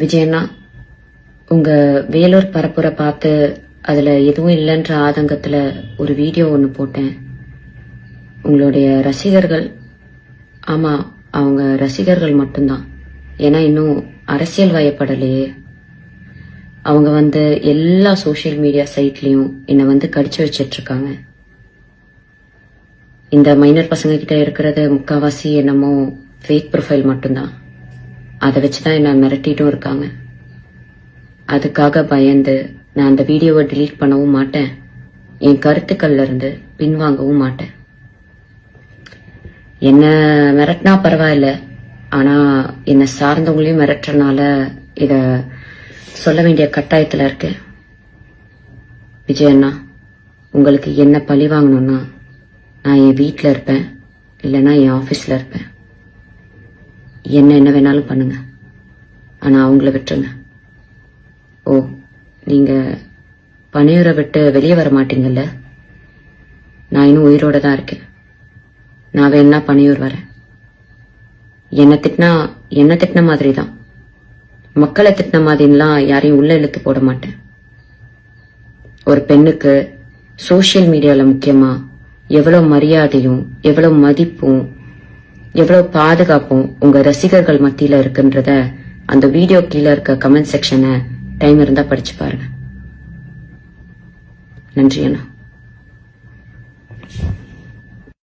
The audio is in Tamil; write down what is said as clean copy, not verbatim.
விஜயண்ணா, உங்க வேலூர் பரப்புரை பார்த்து அதுல எதுவும் இல்லைன்ற ஆதங்கத்துல ஒரு வீடியோ ஒன்று போட்டேன். உங்களுடைய ரசிகர்கள், ஆமா அவங்க ரசிகர்கள் மட்டும்தான், ஏன்னா இன்னும் அரசியல் வயப்படலையே. அவங்க எல்லா சோசியல் மீடியா சைட்லயும் என்னை கடிச்சு வச்சிட்டு இருக்காங்க. இந்த மைனர் பசங்க கிட்ட இருக்கிறது முக்காவாசி என்னமோ ஃபேக் ப்ரொஃபைல் மட்டும்தான். அதை வச்சுதான் என்ன மிரட்டிட்டும் இருக்காங்க. அதுக்காக பயந்து நான் அந்த வீடியோவை டிலீட் பண்ணவும் மாட்டேன், என் கருத்துக்கள்ல இருந்து பின்வாங்கவும் மாட்டேன். என்ன மிரட்டினா பரவாயில்ல, ஆனா என்ன சார்ந்தவங்களையும் மிரட்டுறனால இத சொல்ல வேண்டிய கட்டாயத்துல இருக்கேன். விஜயண்ணா, உங்களுக்கு என்ன பழி வாங்கணும்னா நான் என் வீட்டில் இருப்பேன், இல்லைன்னா என் ஆஃபீஸில் இருப்பேன். என்ன வேணாலும் பண்ணுங்க, ஆனா அவங்கள விட்டுருங்க. ஓ, நீங்க பனையூரை விட்டு வெளியே வர மாட்டீங்கல்ல? நான் இன்னும் உயிரோட தான் இருக்கேன். நான் வேணா பனையூர் வரேன். என்ன திட்டின மாதிரி தான், மக்களை திட்டின மாதிரிலாம் யாரையும் உள்ள இழுத்து போட மாட்டேன். ஒரு பெண்ணுக்கு சோசியல் மீடியால முக்கியமா எவ்வளவு மரியாதையும் எவ்வளவு மதிப்பும் எவ்வளவு பாதுகாப்பும் உங்க ரசிகர்கள் மத்தியில இருக்குன்றத அந்த வீடியோ கீழே இருக்க கமெண்ட் செக்ஷனை டைம் இருந்தா படிச்சு பாருங்க. நன்றி அண்ணா.